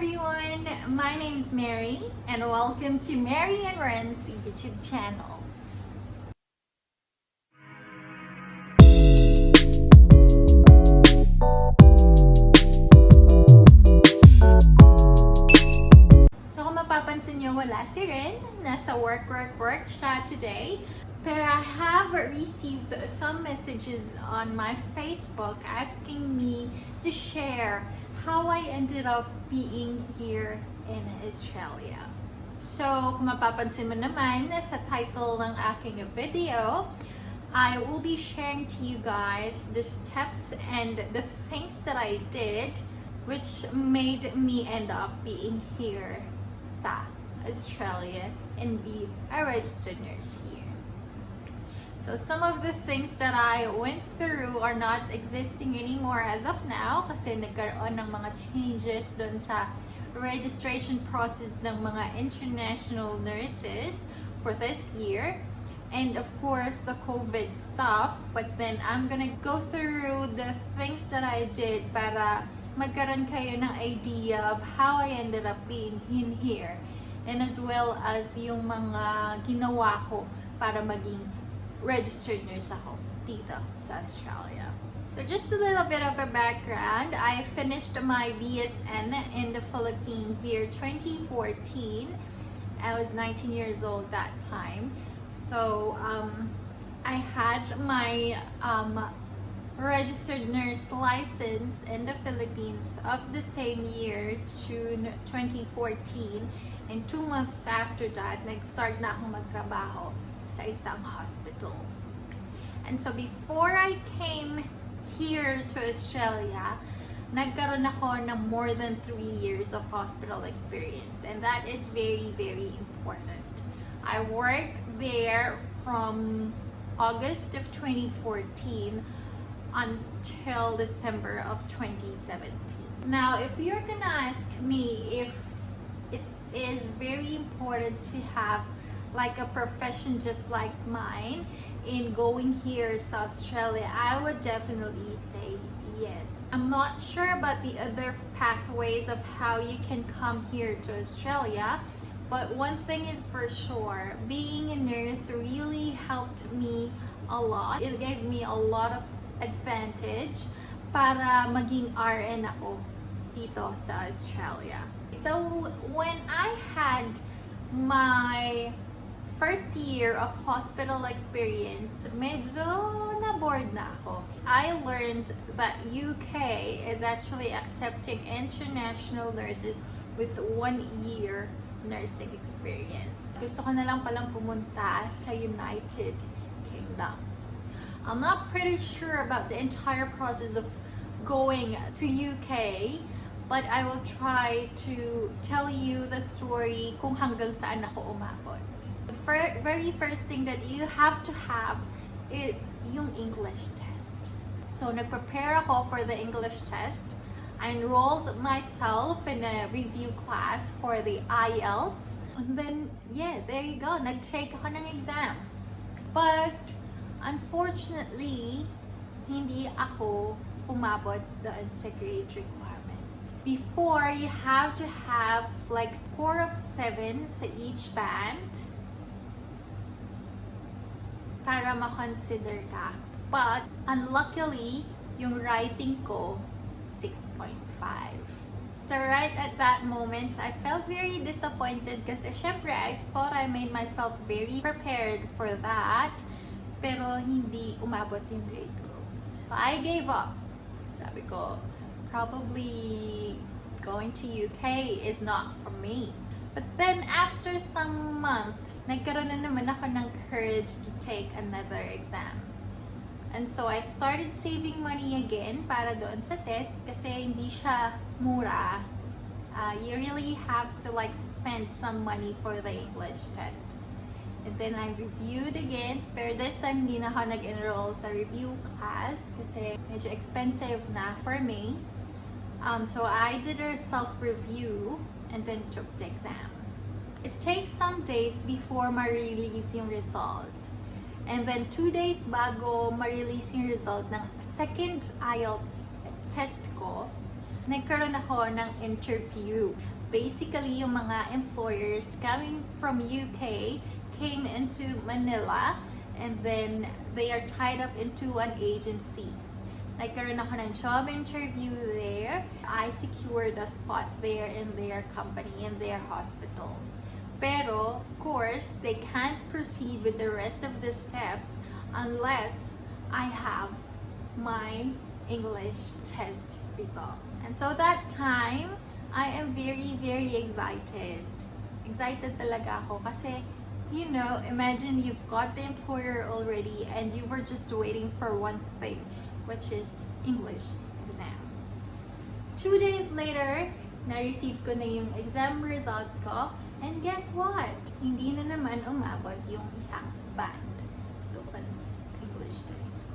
everyone! My name is Mary and welcome to Mary and Ren's YouTube channel. So kung mapapansin nyo, wala si Ren. Nasa work siya today. Pero I have received some messages on my Facebook asking me to share how I ended up being here in Australia. So, kung mapapansin mo naman sa title ng aking video, I will be sharing to you guys the steps and the things that I did which made me end up being here sa Australia and be a registered nurse here. So some of the things that I went through are not existing anymore as of now kasi nagkaroon ng mga changes dun sa registration process ng mga international nurses for this year. And of course, the COVID stuff. But then I'm gonna go through the things that I did para magkaroon kayo ng idea of how I ended up being in here. And as well as yung mga ginawa ko para maging registered nurse ako dito sa Australia. So just a little bit of a background. I finished my BSN in the Philippines year 2014. I was 19 years old that time. So I had my registered nurse license in the Philippines of the same year, June 2014. And 2 months after that, nag-start na akong magtrabaho sa isang hospital. And so before I came here to Australia, nagkaroon ako ng more than 3 years of hospital experience, and that is very, very important. I worked there from August of 2014 until December of 2017. Now, if you're gonna ask me if it is very important to have like a profession just like mine in going here to Australia, I would definitely say yes. I'm not sure about the other pathways of how you can come here to Australia, but one thing is for sure, being a nurse really helped me a lot. It gave me a lot of advantage para maging RN ako dito sa Australia. So when I had my first year of hospital experience, medyo na-bored na ako. I learned that UK is actually accepting international nurses with 1 year nursing experience. Gusto ko na lang palang pumunta sa United Kingdom. I'm not pretty sure about the entire process of going to UK, but I will try to tell you the story kung hanggang saan ako umabot. The very first thing that you have to have is yung English test. So, nag-prepare ako for the English test. I enrolled myself in a review class for the IELTS. And then, yeah, there you go. Nag-take ako ng exam. But, unfortunately, hindi ako umabot doon sa grade requirement. Before, you have to have like score of 7 sa each band para ma-consider ka. But, unluckily, yung writing ko, 6.5. So, right at that moment, I felt very disappointed kasi syempre, I thought I made myself very prepared for that, pero hindi umabot yung grade ko. So, I gave up. Sabi ko, probably going to UK is not for me. But then, after some months, nagkaroon na naman ako ng courage to take another exam. And so, I started saving money again para doon sa test kasi hindi siya mura. You really have to like spend some money for the English test. And then, I reviewed again. Pero this time, hindi na ako nag-enroll sa review class kasi medyo expensive na for me. So, I did a self-review and then took the exam. It takes some days before ma-release yung result. And then 2 days bago ma-release yung result ng second IELTS test ko, nagkaroon ako ng interview. Basically, yung mga employers coming from UK came into Manila and then they are tied up into an agency. Nagkaroon ako ng job interview there. I secured a spot there in their company, in their hospital. Pero, of course, they can't proceed with the rest of the steps unless I have my English test result. And so that time, I am very, very excited. Excited talaga ako kasi, you know, imagine you've got the employer already and you were just waiting for one thing, which is English exam. 2 days later, na-receive ko na yung exam result ko, and guess what? Hindi na naman umabot yung isang band doon sa English test.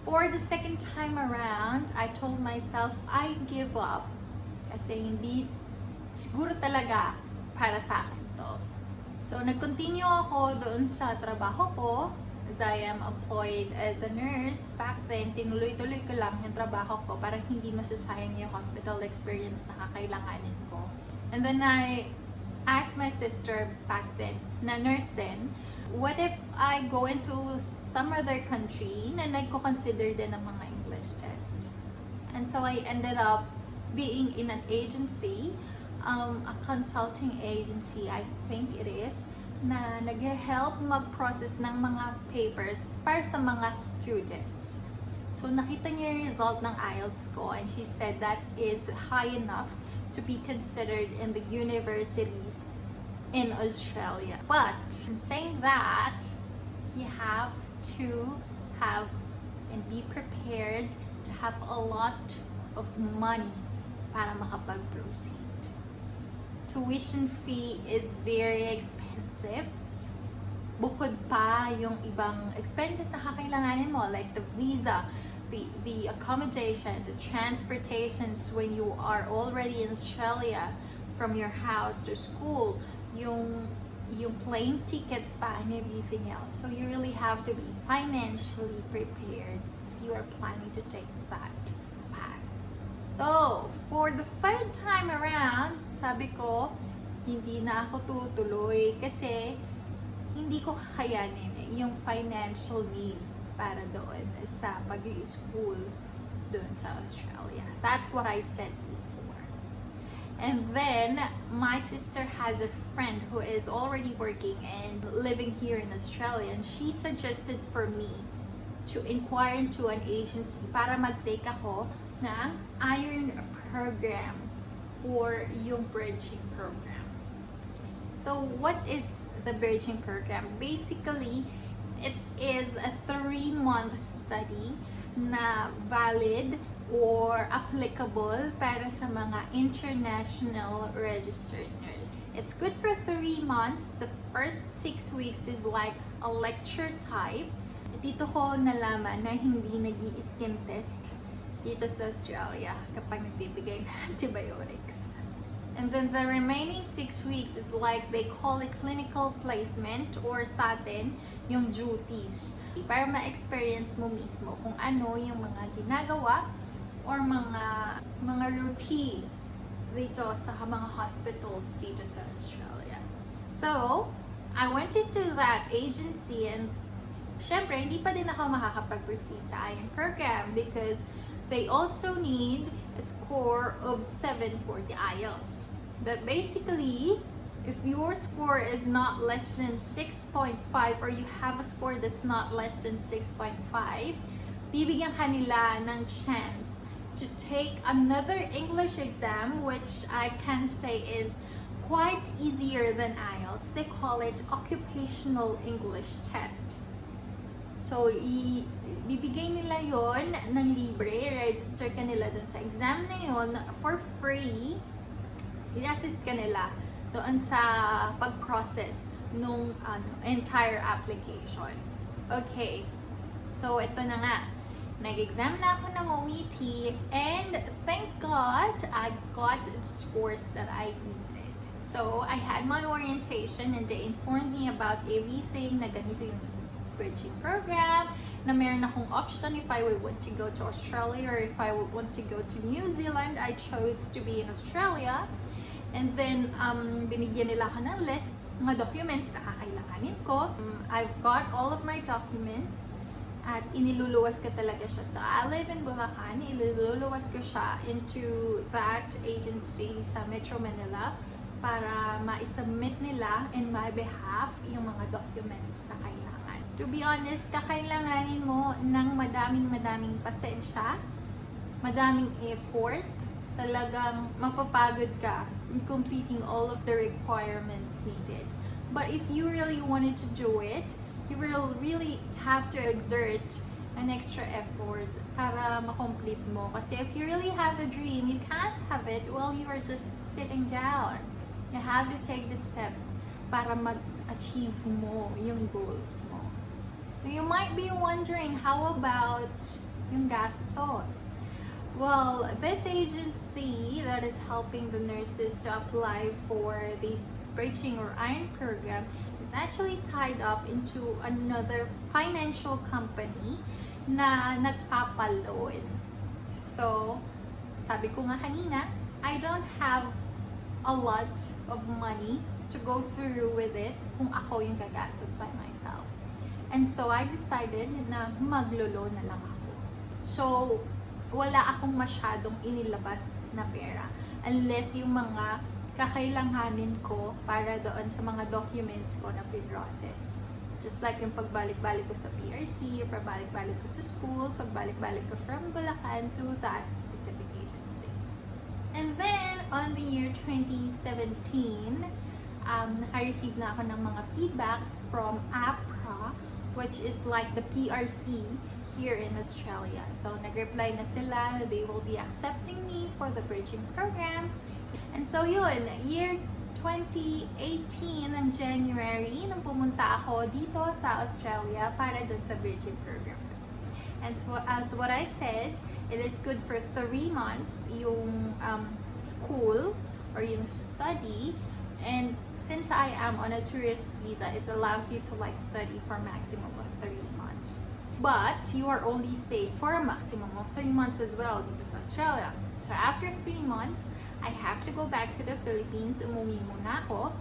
For the second time around, I told myself I give up kasi hindi siguro talaga para sa akin to. So, nag-continue ako doon sa trabaho ko as I am employed as a nurse. Back then, tinuloy-tuloy ko lang yung trabaho ko para hindi masasayang yung hospital experience na kakailanganin ko. And then I asked my sister back then, na nurse din, what if I go into some other country na nagko-consider din ng mga English test? And so I ended up being in an agency, a consulting agency, I think it is, na nag-help mag-process ng mga papers para sa mga students. So nakita niya yung result ng IELTS ko and she said that is high enough to be considered in the universities in Australia. But in saying that, you have to have and be prepared to have a lot of money para makapag-proceed. Tuition fee is very expensive. Bukod pa yung ibang expenses na kakailanganin mo, like the visa, the accommodation, the transportations when you are already in Australia from your house to school, yung plane tickets pa and everything else. So you really have to be financially prepared if you are planning to take that path. So, for the third time around, sabi ko, hindi na ako tutuloy kasi hindi ko kakayanin yung financial needs para doon sa pag-i-school doon sa Australia. That's what I said before. And then, my sister has a friend who is already working and living here in Australia, and she suggested for me to inquire into an agency para mag-take ako ng iron program or yung bridging program. So, what is the bridging program? Basically, it is a 3-month study na valid or applicable para sa mga international registered nurse. It's good for 3 months. The first 6 weeks is like a lecture type. Dito ko nalaman na hindi nag-i-skin test dito sa Australia kapag nagbibigay ng antibiotics. And then the remaining 6 weeks is like they call it clinical placement or sa atin, yung duties. Para ma-experience mo mismo kung ano yung mga ginagawa or mga routine dito sa mga hospitals dito sa Australia. So, I went into that agency and syempre, hindi pa din ako makakapag-proceed sa IM program because they also need a score of 7 for the IELTS. But basically, if your score is not less than 6.5 or you have a score that's not less than 6.5, bibigyan ka nila ng chance to take another English exam, which I can say is quite easier than IELTS. They call it Occupational English Test. So, bibigay nila yon ng libre, register ka nila dun sa exam na yon for free. I-assist ka nila doon sa pag-process nung entire application. Okay, so ito na nga. Nag-exam na ako ng OET and thank God I got the scores that I needed. So, I had my orientation and they informed me about everything na ganito yung bridging program na meron akong option if I would want to go to Australia or if I would want to go to New Zealand. I chose to be in Australia. And then, binigyan nila ako ng list, mga documents na kakailanganin ko. I've got all of my documents at iniluluwas ko talaga siya. So, I live in Bulacan, iniluluwas ko siya into that agency sa Metro Manila para ma-submit nila in my behalf yung mga documents na kailangan. To be honest, kakailanganin mo ng madaming pasensya, madaming effort, talagang mapapagod ka in completing all of the requirements needed. But if you really wanted to do it, you will really have to exert an extra effort para makomplete mo. Kasi if you really have a dream, you can't have it while you are just sitting down. You have to take the steps para mag-achieve mo yung goals mo. So you might be wondering, how about yung gastos? Well, this agency that is helping the nurses to apply for the bridging or iron program is actually tied up into another financial company na nagpapaloan. So, sabi ko nga kanina, I don't have a lot of money to go through with it kung ako yung gagastos by myself. And so, I decided na maglo-loan na lang ako. So, wala akong masyadong inilabas na pera unless yung mga kakailanganin ko para doon sa mga documents ko na pinrocess. Just like yung pagbalik-balik ko sa PRC, or pagbalik-balik ko sa school, pagbalik-balik ko from Bulacan to that specific agency. And then, on the year 2017, naka-receive na ako ng mga feedback from APRA, which is like the PRC here in Australia. So, nag-reply na sila, they will be accepting me for the bridging program. And so, yun, year 2018 ng January, nang pumunta ako dito sa Australia para dun sa bridging program. And so, as what I said, it is good for 3 months yung school or yung study. And since I am on a tourist visa, it allows you to like study for maximum of 3 months. But you are only stayed for a maximum of 3 months as well dito sa Australia. So after 3 months, I have to go back to the Philippines. Umuwi muna ako.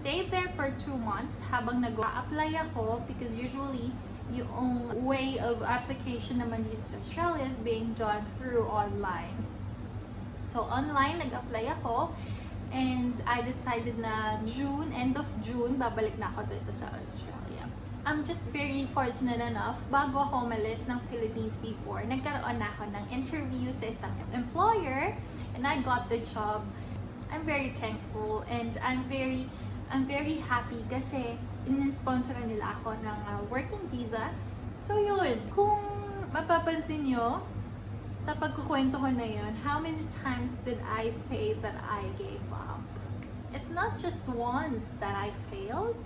Stayed there for 2 months habang nag-apply ako because usually yung way of application naman dito sa Australia is being done through online. So online, nag-apply ako and I decided na June, end of June, babalik na ako dito sa Australia. I'm just very fortunate enough, bago ako umalis ng Philippines before, nagkaroon na ako ng interview sa isang employer and I got the job. I'm very thankful and I'm very happy kasi in-sponsoran nila ako ng working visa. So yun, kung mapapansin nyo, sa pagkukwento ko na yun, how many times did I say that I gave up? It's not just once that I failed.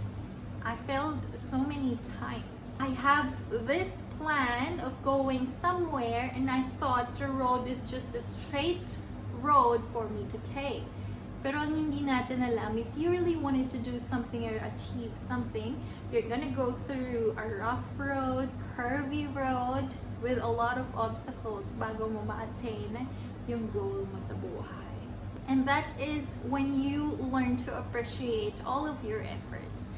I failed so many times. I have this plan of going somewhere and I thought the road is just a straight road for me to take. Pero ang hindi natin alam, if you really wanted to do something or achieve something, you're gonna go through a rough road, curvy road, with a lot of obstacles bago mo ma-attain yung goal mo sa buhay. And that is when you learn to appreciate all of your efforts.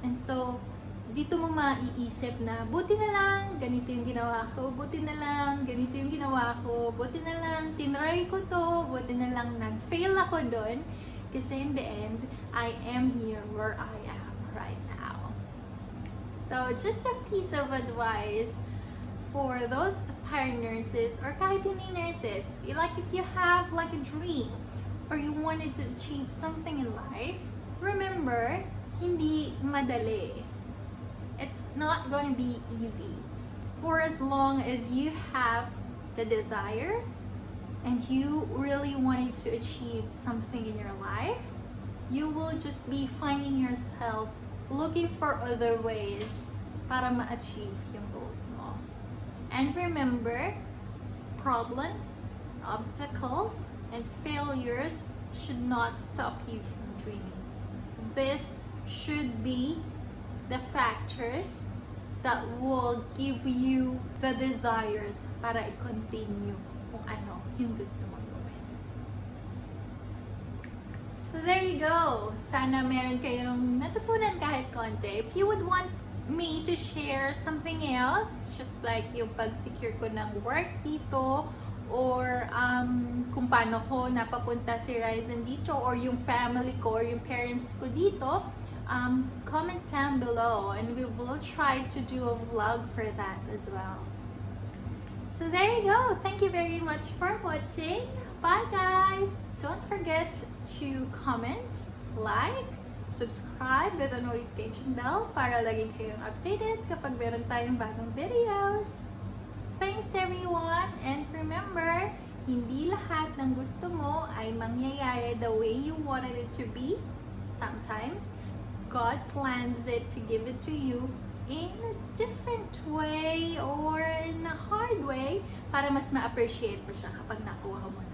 And so, dito mo maiisip na, buti na lang, ganito yung ginawa ko, buti na lang, ganito yung ginawa ko, buti na lang, tinry ko to, buti na lang nag-fail ako doon. Kasi in the end, I am here where I am right now. So, just a piece of advice for those aspiring nurses or kahit hindi nurses, like if you have like a dream or you wanted to achieve something in life, remember, hindi madali. It's not going to be easy. For as long as you have the desire and you really wanted to achieve something in your life, you will just be finding yourself looking for other ways para ma-achieve yung goals mo. And remember, problems, obstacles, and failures should not stop you from dreaming. This should be the factors that will give you the desires para i-continue kung ano yung gusto mong gawin. So there you go. Sana meron kayong natutunan kahit konti. If you would want me to share something else, just like yung pag-secure ko ng work dito, or kung paano ko napapunta si Ryzen dito, or yung family ko, or yung parents ko dito, comment down below and we will try to do a vlog for that as well. So there you go. Thank you very much for watching. Bye guys! Don't forget to comment, like, subscribe with the notification bell para lagi kayong updated kapag meron tayong bagong videos. Thanks everyone, and remember, hindi lahat ng gusto mo ay mangyayari the way you wanted it to be. Sometimes, God plans it to give it to you in a different way or in a hard way para mas ma-appreciate mo siya kapag nakuha mo na.